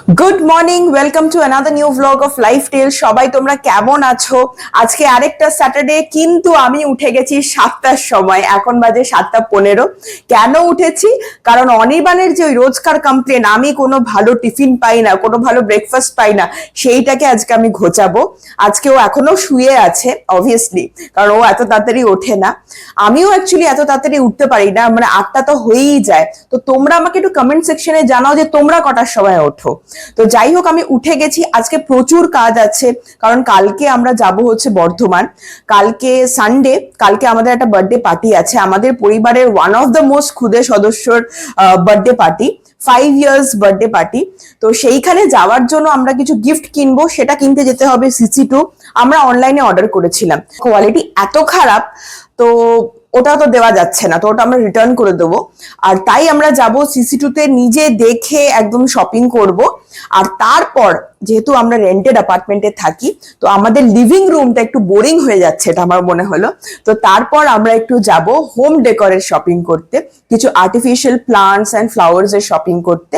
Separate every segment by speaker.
Speaker 1: Good morning, welcome to another new vlog of Life Tell. সবাই তোমরা কেমন আছো? আজকে আরেকটা স্যাটারডে, কিন্তু আমি উঠে গেছি 7টার সময়। এখন বাজে 7:15। কেন উঠেছি? কারণ অনির্বাণের যে ওই রোজকার কমপ্লেন, আমি কোনো ভালো টিফিন পাই না, কোনো ভালো ব্রেকফাস্ট পাই না, সেইটাকে আজকে আমি ঘোচাবো। আজকে ও এখনো শুয়ে আছে অবভিয়াসলি, কারণ ও এত তাড়াতাড়ি ওঠে না। আমিও অ্যাকচুয়ালি এত তাড়াতাড়ি উঠতে পারি না, মানে 8টা তো হয়েই যায়। তো তোমরা আমাকে একটু কমেন্ট সেকশনে জানাও যে তোমরা কটার সময় ওঠো। তো যাই হোক, আমি উঠে গেছি। আজকে প্রচুর কাজ আছে, কারণ কালকে আমরা যাব হচ্ছে বর্ধমান। কালকে সানডে, কালকে আমাদের একটা বার্থডে পার্টি আছে, আমাদের পরিবারের ওয়ান অফ দ্য মোস্ট ক্ষুদে সদস্যর birthday party, 5 years birthday party. তো সেইখানে যাওয়ার জন্য আমরা কিছু গিফট কিনবো, সেটা কিনতে যেতে হবে CC2। আমরা অনলাইনে অর্ডার করেছিলাম, কোয়ালিটি এত খারাপ, তো ওটা তো দেওয়া যাচ্ছে না, তো ওটা আমরা রিটার্ন করে দেবো। আর তাই আমরা যাব CC2 তে, নিজে দেখে একদম শপিং করব। আর তারপর, যেহেতু আমরা রেন্টেড অ্যাপার্টমেন্টে থাকি, তো আমাদের লিভিং রুমটা একটু বোরিং হয়ে যাচ্ছে, এটা আমার মনে হলো। তো তারপর আমরা একটু যাব হোম ডেকোরের শপিং করতে, কিছু আর্টিফিশিয়াল প্লান্টস অ্যান্ড ফ্লাওয়ার্স এর শপিং করতে।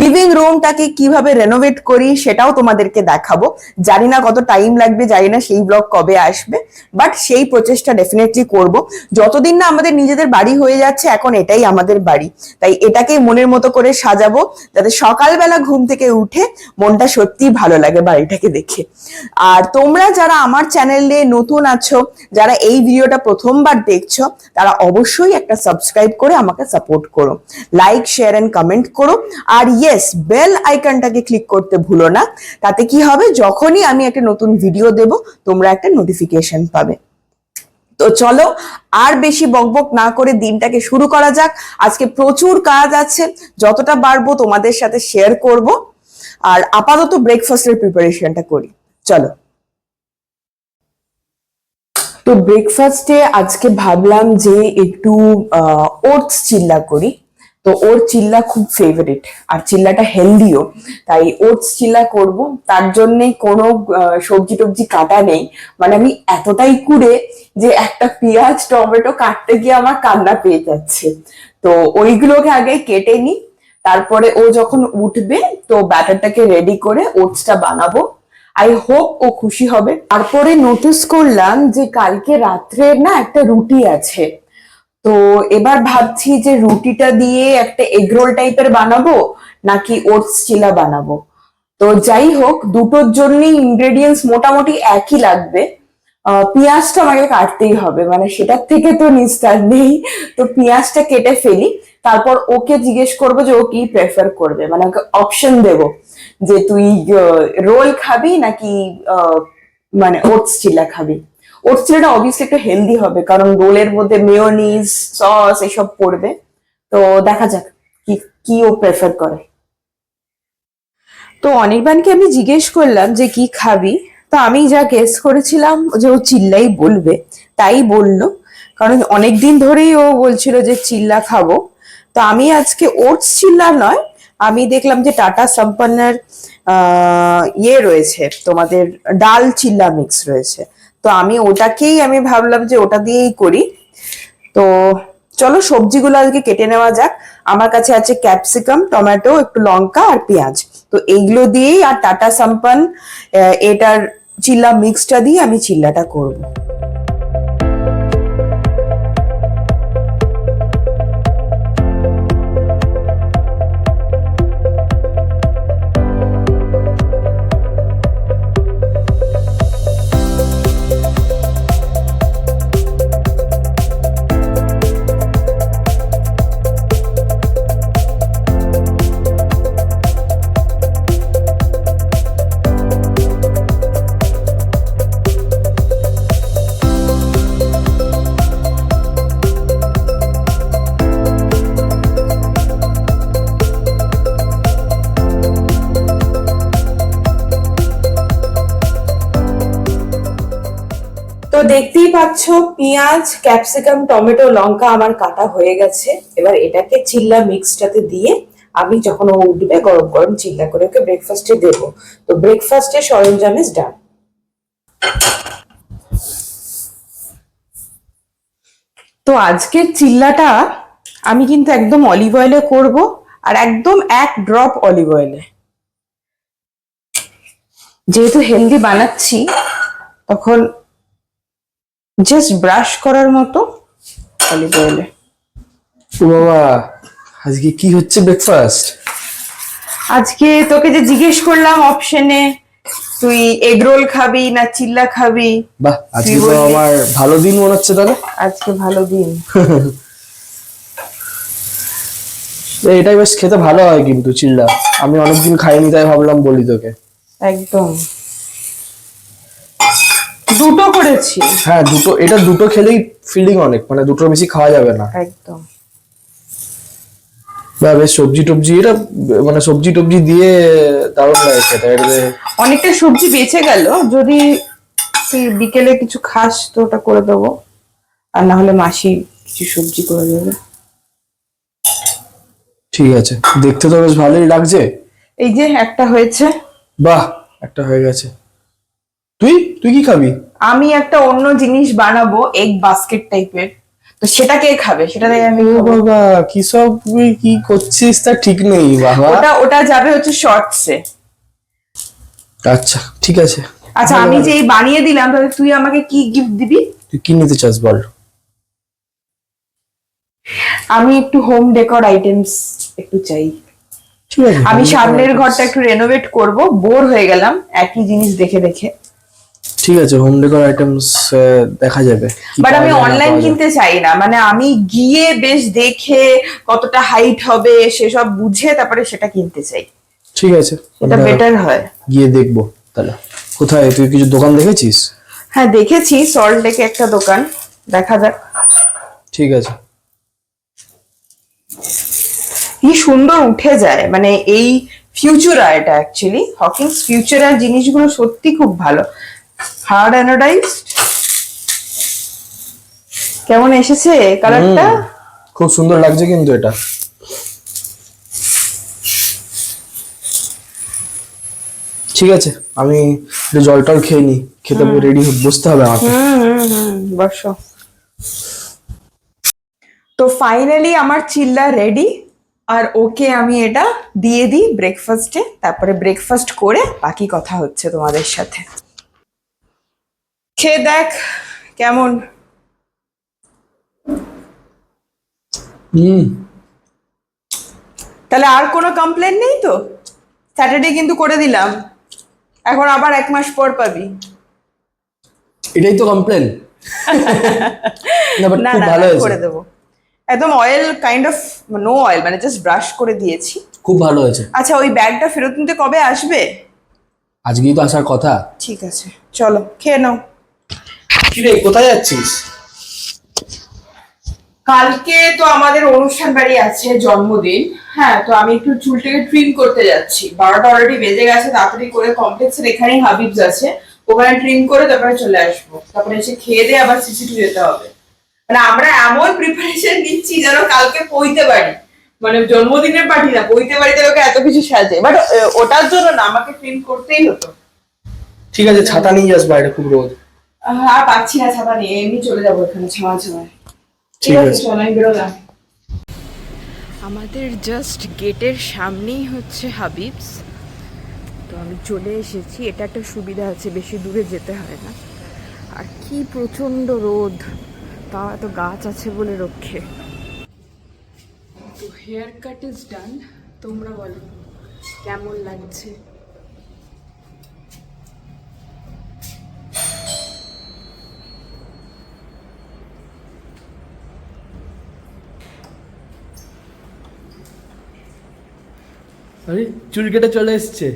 Speaker 1: লিভিং রুমটাকে কিভাবে রেনোভেট করি সেটাও তোমাদেরকে দেখাবো। জানি না কত টাইম লাগবে, জানি না সেই ব্লগ কবে আসবে, বাট সেই প্রচেষ্টা ডেফিনেটলি করব। যতদিন না আমাদের নিজেদের বাড়ি হয়ে যাচ্ছে, এখন এটাই আমাদের বাড়ি, তাই এটাকেই মনের মতো করে সাজাবো, যাতে সকালবেলা ঘুম থেকে উঠে মনটা সত্যি ভালো লাগে বাড়িটাকে দেখে। আর তোমরা যারা আমার চ্যানেলে নতুন আছো, যারা এই ভিডিওটা প্রথমবার দেখছো, তারা অবশ্যই একটা সাবস্ক্রাইব করে আমাকে সাপোর্ট করো, লাইক শেয়ার এন্ড কমেন্ট করো। আর ইয়েস, বেল আইকনটাকে ক্লিক করতে ভুলো না, তাতে কি হবে, যখনই আমি একটা নতুন ভিডিও দেব তোমরা একটা নোটিফিকেশন পাবে। তো চলো, আর বেশি বকবক না করে দিনটাকে শুরু করা যাক। আজকে প্রচুর কাজ আছে, যতটা পারবো তোমাদের সাথে শেয়ার করব। আর আপাতত ব্রেকফাস্টের প্রিপারেশনটা করি, চলো। তো ব্রেকফাস্টে আজকে ভাবলাম যে একটু ওটস চিল্লা করি। তো ওর চিল্লা খুব ফেভারিট, আর চিল্লাটা হেলদিও, তাই ওটস চিল্লা করব। তার জন্য কোনো সবজি টবজি কাটা নেই, মানে আমি এতটাই কুড়ে যে একটা পেঁয়াজ টমেটো কাটতে গিয়ে আমার কান্না পেয়ে যাচ্ছে। তো ওইগুলোকে আগে কেটে নি, তারপরে ও যখন উঠবে তো ব্যাটারটাকে রেডি করে ওটসটা বানাবো। আই হোপ ও খুশি হবে। তারপরে নোটিস করলাম যে কালকে রাত্রে না একটা রুটি আছে, তো এবার ভাবছি যে রুটিটা দিয়ে একটা এগরোল টাইপের বানাবো নাকি ওটস চিলা বানাবো। তো যাই হোক, দুটোর জন্যই ইনগ্রেডিয়েন্টস মোটামুটি একই লাগবে। পেঁয়াজটা আমাকে কাটতেই হবে, মানে সেটার থেকে তো নিস্তার নেই। তো পেঁয়াজটা কেটে ফেলি, তারপর ওকে জিজ্ঞেস করবো যে ও কি প্রেফার করবে, মানে ওকে অপশন দেবো যে তুই রোল খাবি নাকি মানে ওটস চিলা খাবি। ওটস চিলাটা অবভিয়াসলি একটু হেলদি হবে, কারণ রোলের মধ্যে মেয়োনিজ সস এসব পড়বে। তো দেখা যাক কি কি ও প্রেফার করে। তো অনির্বাণকে আমি জিজ্ঞেস করলাম যে কি খাবি, তো আমি যা গেস করেছিলাম যে ও চিল্লাই বলবে, তাই বললো। কারণ অনেকদিন ধরেই ও বলছিল যে চিল্লা খাবো। তো আমি আজকে ওটস চিল্লা নয়, আমি দেখলাম যে টাটা সম্পন্নের ইয়ে রয়েছে, তোমাদের ডাল চিল্লা মিক্স রয়েছে। তো আমি ওটাকেই আমি ভাবলাম যে ওটা দিয়েই করি। তো চলো সবজিগুলো আজকে কেটে নেওয়া যাক। আমার কাছে আছে ক্যাপসিকাম, টমেটো, একটু লঙ্কা আর পেঁয়াজ। তো এইগুলো দিয়েই, আর টাটা সম্পন এটার চিল্লা মিক্সটা দিয়ে আমি চিল্লাটা করবো। তো দেখতেই পাচ্ছ, পেঁয়াজ, ক্যাপসিকাম, টমেটো, লঙ্কা আমার কাটা হয়ে গেছে। এবার এটাকে চিল্লা মিক্সটাতে দিয়ে আমি যখন ও উঠবে গরম গরম চিল্লা করে ওকে ব্রেকফাস্টে দেবো। তো ব্রেকফাস্টের সরঞ্জাম ইজ ডান। তো আজকের চিল্লাটা আমি কিন্তু একদম অলিভ অয়েলে করব, আর একদম 1 ড্রপ অলিভ অয়েলে। যেহেতু হেলদি বানাচ্ছি তখন জাস্ট ব্রাশ করার মতো অলিভ অয়েলে।
Speaker 2: ও বাবা, আজকে কি হচ্ছে ব্রেকফাস্ট?
Speaker 1: আজকে তোকে যে জিজ্ঞেস করলাম অপশনে তুই এগ রোল খাবি না চিল্লা খাবি,
Speaker 2: বাহ, আজকে তো আমার ভালো দিন মনে হচ্ছে তাহলে।
Speaker 1: আজকে ভালো দিন।
Speaker 2: এটাই বেশ খেতে ভালো হয় কিন্তু চিল্লা, আমি অনেকদিন খাইনি তাই ভাবলাম বলি তোকে।
Speaker 1: একদম দুটো করেছি।
Speaker 2: হ্যাঁ দুটো, এটা দুটো খেলেই ফিলিং অনেক, মানে দুটোর বেশি খাওয়া যাবে না
Speaker 1: একদম।
Speaker 2: বা বেশ সবজি টবজি, এটা মানে সবজি টবজি দিয়ে দারুণ লাগে খেতে। এটাতে
Speaker 1: অনেকটা সবজি বেঁচে গেল, যদি তুই বিকেলে কিছু খাস তো ওটা করে দেবো, আর না হলে মাসি কিছু সবজি করে দেবে।
Speaker 2: ঠিক আছে, দেখতে তো বেশ ভালোই লাগছে।
Speaker 1: এই যে একটা হয়েছে।
Speaker 2: বাহ, একটা হয়ে গেছে। তুই তুই কি খাবি?
Speaker 1: আমি একটা অন্য জিনিস বানাবো, এগ বাস্কেট টাইপের, তো সেটা কে খাবে? সেটা দিয়ে আমি
Speaker 2: ও
Speaker 1: খাবো।
Speaker 2: বাবা, কি সব তুই কি করছিস তা ঠিক নেই বাবা।
Speaker 1: ওটা ওটা যাবে হচ্ছে শর্টসে।
Speaker 2: আচ্ছা ঠিক আছে।
Speaker 1: আচ্ছা আমি যে এই বানিয়ে দিলাম, তাহলে তুই আমাকে কি গিফট দিবি?
Speaker 2: তুই কি নিতে চাস বল?
Speaker 1: আমি একটু হোম ডেকোর আইটেমস একটু চাই।
Speaker 2: ঠিক আছে,
Speaker 1: আমি সামনের ঘরটা একটু রেনোভেট করব, বোর হয়ে গেলাম একই জিনিস দেখে দেখে।
Speaker 2: ঠিক আছে, হোম ডেকোর আইটেমস দেখা যাবে।
Speaker 1: বাট আমি অনলাইন কিনতে চাই না, মানে আমি গিয়ে বেশ দেখে কতটা হাইট হবে সেসব বুঝে তারপরে সেটা কিনতে চাই।
Speaker 2: ঠিক আছে,
Speaker 1: এটা বেটার হয়।
Speaker 2: গিয়ে দেখবো তাহলে। কোথায়, তুই কিছু দোকান দেখেছিস?
Speaker 1: হ্যাঁ দেখেছি, সল্ট লেকে একটা দোকান, দেখা যাক।
Speaker 2: ঠিক আছে।
Speaker 1: কি সুন্দর উঠে যায়, মানে এই ফিউচারা, এটা অ্যাকচুয়ালি হকিংস ফিউচারার জিনিসগুলো সত্যি খুব ভালো। হার্ড অ্যানোডাইজড, কেমন এসেছে কালারটা?
Speaker 2: খুব সুন্দর লাগছে কিন্তু এটা। ঠিক আছে, আমি একটু জল টল খেয়ে নি, খেতে রেডি বসতে হবে আমাকে।
Speaker 1: বসো। তো ফাইনালি আমার চিল্লা রেডি, আর ওকে আমি এটা দিয়ে দিই ব্রেকফাস্টে, তারপরে ব্রেকফাস্ট করে বাকি কথা হচ্ছে তোমাদের সাথে। খেয়ে দেখ কেমন। তাহলে আর কোনো কমপ্লেন নেই তো? স্যাটারডে কিন্তু করে দিলাম, এখন আবার 1 মাস পর পাবি।
Speaker 2: এটাই তো কমপ্লেন? না বাট
Speaker 1: না
Speaker 2: খুব
Speaker 1: না
Speaker 2: ভালো হয়েছে,
Speaker 1: করে দেবো। একদম oil kind of, no oil, মানে জাস্ট ব্রাশ করে দিয়েছি।
Speaker 2: খুব ভালো হয়েছে।
Speaker 1: আচ্ছা ওই ব্যাগটা ফেরত নিতে কবে আসবে?
Speaker 2: আজকেই তো আসার কথা।
Speaker 1: ঠিক আছে চলো খেয়ে নাও।
Speaker 2: কি রে, কোথায় যাচ্ছিস?
Speaker 1: কালকে তো আমাদের অনুষ্ঠান বাড়ি আছে, জন্মদিন। হ্যাঁ, তো আমি একটু চুলটাকে ট্রিম করতে যাচ্ছি। 12টা অলরেডি বেজে গেছে, তাড়াতাড়ি করে কমপ্লেক্সের এখানেই হাবিবস আছে, ওখানে ট্রিম করে তারপরে চলে আসবো। তারপরে এসে খেয়ে দিয়ে আবার সিসিটু যেতে হবে। মানে আমরা এমন প্রিপারেশন নিচ্ছি যেন কালকে পইতে পারি, মানে জন্মদিনের পার্টি না, পইতে বাড়িতে লোকে এত কিছু সাজে, বাট ওটার জন্য না, আমাকে ট্রিম করতেই হতো।
Speaker 2: ঠিক আছে, ছাতা নিয়ে যাস, বাইরে খুব রোদ।
Speaker 1: আর পাচ্ছি না ছাতা নিয়ে, এমনি চলে যাবো এখানে ছাওয়া ছাওয়ায়।
Speaker 2: ঠিক আছে
Speaker 1: চলো আমি বেরোলাম। আমাদের জাস্ট গেটের সামনেই হচ্ছে হাবিবস, তো আমি চলে এসেছি। এটা একটা সুবিধা আছে, বেশি দূরে যেতে হয় না। আর কি প্রচন্ড রোদ, তাও এত গাছ আছে বলে রক্ষে। তো হেয়ার কাট ইজ ডান, তোমরা বলো কেমন লাগছে?
Speaker 2: আরে চুল কেটে চলে এসছে।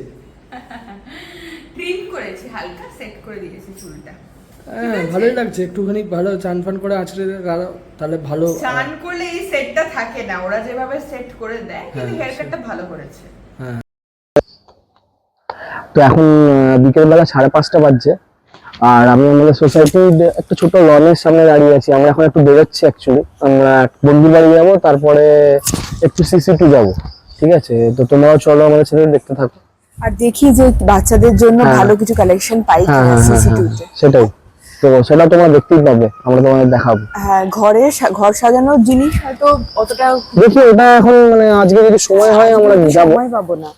Speaker 1: ট্রিম করেছি, হালকা সেট করে দিয়েছি চুলটা।
Speaker 2: হ্যাঁ ভালোই লাগছে, একটুখানি ভালো চান ফান করে আঁচড়ে তাহলে ভালো।
Speaker 1: স্নান করলে এই সেটটা থাকে না, ওরা যেভাবে সেট করে দেয়, কিন্তু হেয়ার কাটটা ভালো করেছে।
Speaker 2: হ্যাঁ। তো এখন বিকেলবেলা 5:30 বাজছে, আর আমি আমাদের সোসাইটির একটা ছোট লনের সামনে দাঁড়িয়ে আছি। আমরা এখন একটু বেরোচ্ছি অ্যাকচুয়ালি, আমরা বন্ধুর বাড়ি যাবো, তারপরে একটু সিসিটি যাবো। ঠিক আছে, তো তোমরাও চলো আমাদের সাথে, দেখতে থাকো।
Speaker 1: আর দেখি যে বাচ্চাদের জন্য ভালো কিছু কালেকশন পাই কিনা সিসিটিভিতে।
Speaker 2: সেটাই তো, সেটা তোমরা দেখতেই পাবে, আমরা তোমাদের দেখাবো।
Speaker 1: হ্যাঁ, ঘর সাজানোর জিনিস হয়তো অতটা
Speaker 2: দেখি, ওটা এখন মানে আজকে যদি সময় হয় আমরা যাবো।
Speaker 1: সময় পাবো না,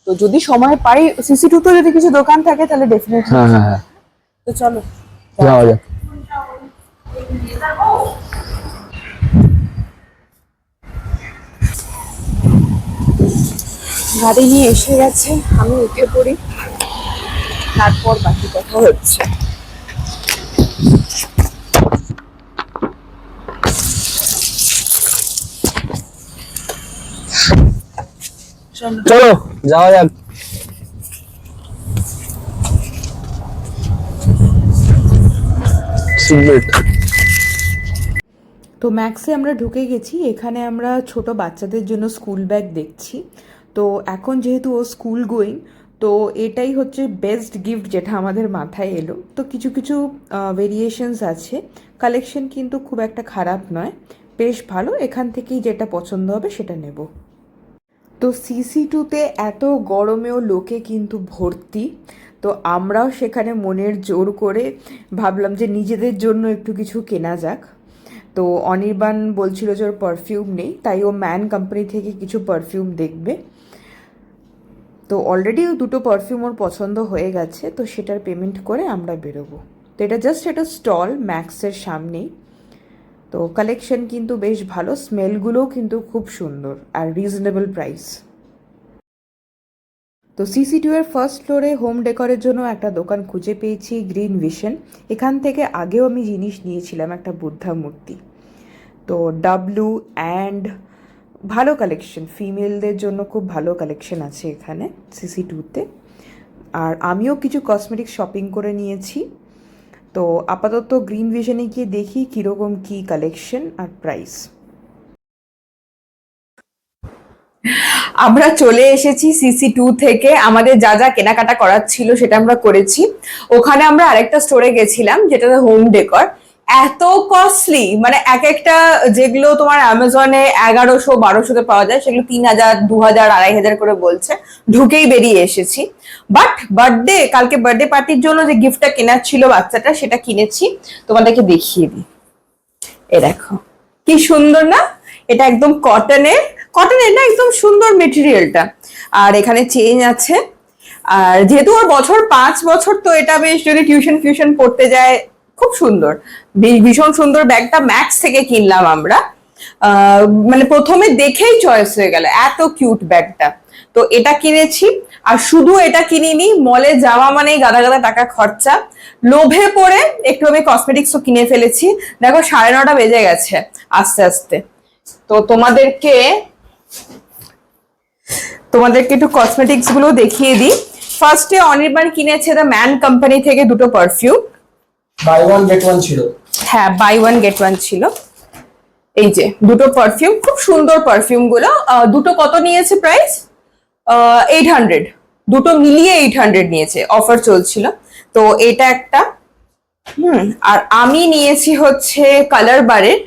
Speaker 1: তো তো যদি সময় পাই CC2 তো যদি কিছু দোকান থাকে তাহলে ডেফিনেটলি।
Speaker 2: হ্যাঁ হ্যাঁ হ্যাঁ,
Speaker 1: তো চলো
Speaker 2: যাওয়া যাক।
Speaker 1: গাড়ি নিয়ে এসে গেছে, আমি উঠে পড়ি, তারপর বাকি কথা হচ্ছে।
Speaker 2: চলো যাওয়া যাক।
Speaker 1: তো ম্যাক্সে আমরা ঢুকে গেছি। এখানে আমরা ছোট বাচ্চাদের জন্য স্কুল ব্যাগ দেখছি। তো এখন যেহেতু ও স্কুল গোয়িং, তো এটাই হচ্ছে বেস্ট গিফট যেটা আমাদের মাথায় এলো। তো কিছু কিছু ভেরিয়েশনস আছে, কালেকশন কিন্তু খুব একটা খারাপ নয়, বেশ ভালো। এখান থেকেই যেটা পছন্দ হবে সেটা নেব। তো CC2-তে এত গরমেও লোকে কিন্তু ভর্তি। তো আমরাও সেখানে মনের জোর করে ভাবলাম যে নিজেদের জন্য একটু কিছু কেনা যাক। তো অনির্বাণ বলছিল যে ওর পারফিউম নেই, তাই ও ম্যান কোম্পানি থেকে কিছু পারফিউম দেখবে। তো অলরেডি দুটো পারফিউম ওর পছন্দ হয়ে গেছে, তো সেটার পেমেন্ট করে আমরা বেরোবো। তো এটা জাস্ট একটা স্টল ম্যাক্সের সামনেই। তো কালেকশন কিন্তু বেশ ভালো, স্মেলগুলোও কিন্তু খুব সুন্দর আর রিজনেবল প্রাইস। তো CC2 এর ফার্স্ট ফ্লোরে হোম ডেকোরের জন্য একটা দোকান খুঁজে পেয়েছি, গ্রিন ভিশন। এখান থেকে আগেও আমি জিনিস নিয়েছিলাম, একটা বুদ্ধা মূর্তি। তো ডাব্লু অ্যান্ড ভালো কালেকশন, ফিমেলদের জন্য খুব ভালো কালেকশন আছে এখানে CC2-তে। আর আমিও কিছু কসমেটিক শপিং করে নিয়েছি। তো আপাতত গ্রিন ভিশনে গিয়ে দেখি কীরকম কী কালেকশন আর প্রাইস। আমরা চলে এসেছি CC2 থেকে। আমাদের যা যা কেনাকাটা করার ছিল সেটা আমরা করেছি। ওখানে আমরা আরেকটা স্টোরে গেছিলাম যেটা হোম ডেকর। এত কস্টলি, মানে এক একটা যেগুলো তোমার অ্যামাজনে 1100-1200-তে পাওয়া যায়, সেগুলো 3000, 2000, 2500 করে বলছে। ঢুকেই বেরিয়ে এসেছি। বাট কালকে বার্থডে পার্টির জন্য যে গিফটটা কেনার ছিল বাচ্চাটা, সেটা কিনেছি, তোমাদেরকে দেখিয়ে দিই। এ দেখো কি সুন্দর না, এটা একদম কটনের না, একদম সুন্দর মেটেরিয়ালটা। আর এখানে চেইন আছে। আর যেহেতু ওর 5 বছর, তো এটা বেশ, যদি টিউশন পড়তে যায়, খুব সুন্দর, ভীষণ সুন্দর। ব্যাগটা ম্যাক্স থেকে কিনলাম আমরা। মানে প্রথমে দেখেই চয়েস হয়ে গেল, এত কিউট ব্যাগটা। তো এটা কিনেছি। আর শুধু এটা কিনিনি, মলে যাওয়া মানেই গাদা গাদা টাকা খরচা। লোভে পড়ে একটু আমি কসমেটিক্সও কিনে ফেলেছি। দেখো 9:30 বেজে গেছে আস্তে আস্তে। তো তোমাদেরকে একটু কসমেটিক্স গুলো দেখিয়ে দিই। ফার্স্টে অনির্বাণ কিনেছে দ্য ম্যান কোম্পানি থেকে দুটো perfume.
Speaker 2: Buy one get one ছিল।
Speaker 1: হ্যাঁ, বাই ওয়ান গেট ওয়ান ছিল। এই যে দুটো পারফিউম, খুব সুন্দর পারফিউম গুলো। দুটো কত নিয়েছে প্রাইস? 800, দুটো মিলিয়ে 800 নিয়েছে, অফার চলছিল। তো এটা একটা। আর আমি নিয়েছি হচ্ছে কালার বারের,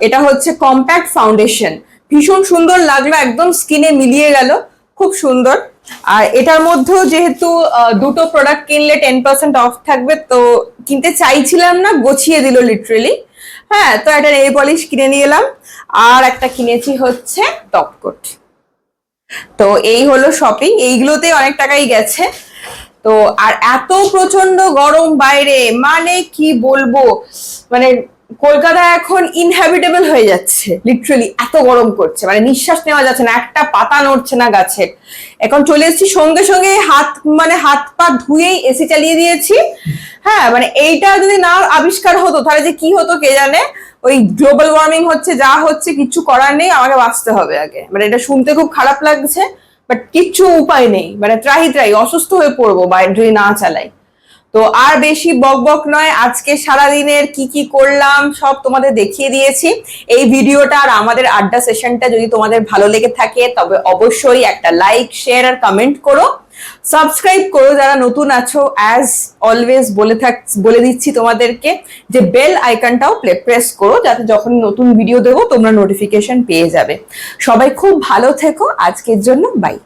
Speaker 1: এটা হচ্ছে কম্প্যাক্ট ফাউন্ডেশন। ভীষণ সুন্দর লাগলো, একদম স্কিনে মিলিয়ে গেল, খুব সুন্দর। আর এটার মধ্যেও যেহেতু দুটো প্রোডাক্ট কিনলে 10% অফ থাকবে, তো কিনতে চাইছিলাম না, গছিয়ে দিল লিটারেলি। হ্যাঁ, তো একটা নেল পলিশ কিনে নিয়ে এলাম। আর একটা কিনেছি হচ্ছে টপ কোট। তো এই হলো শপিং, এইগুলোতে অনেক টাকাই গেছে। তো আর এত প্রচন্ড গরম বাইরে, মানে কি বলবো, মানে কলকাতা এখন ইনহ্যাবিটেবল হয়ে যাচ্ছে, লিটারালি এত গরম করছে, মানে নিঃশ্বাস নেওয়া যাচ্ছে না, একটা পাতা নড়ছে না গাছের। এখন চলে এসেছি, সঙ্গে সঙ্গে হাত পা ধুয়েই এসি চালিয়ে দিয়েছি। হ্যাঁ, মানে এইটা যদি না আবিষ্কার হতো তাহলে যে কি হতো কে জানে। ওই গ্লোবাল ওয়ার্মিং হচ্ছে, যা হচ্ছে, কিচ্ছু করার নেই, আমাকে বাঁচতে হবে আগে। মানে এটা শুনতে খুব খারাপ লাগছে, বাট কিচ্ছু উপায় নেই, মানে ত্রাহি অসুস্থ হয়ে পড়বো বাইরে যদি না চালাই। তো আর বেশি বক নয়, আজকে সারাদিনের কি কি করলাম সব তোমাদের দেখিয়ে দিয়েছি। এই ভিডিওটা আর আমাদের আড্ডা সেশনটা যদি তোমাদের ভালো লেগে থাকে, তবে অবশ্যই একটা লাইক, শেয়ার আর কমেন্ট করো। সাবস্ক্রাইব করো যারা নতুন আছো। অ্যাজ অলওয়েজ বলে দিচ্ছি তোমাদেরকে যে বেল আইকনটাও প্রেস করো, যাতে যখন নতুন ভিডিও দেবো তোমরা নোটিফিকেশন পেয়ে যাবে। সবাই খুব ভালো থেকো, আজকের জন্য বাই।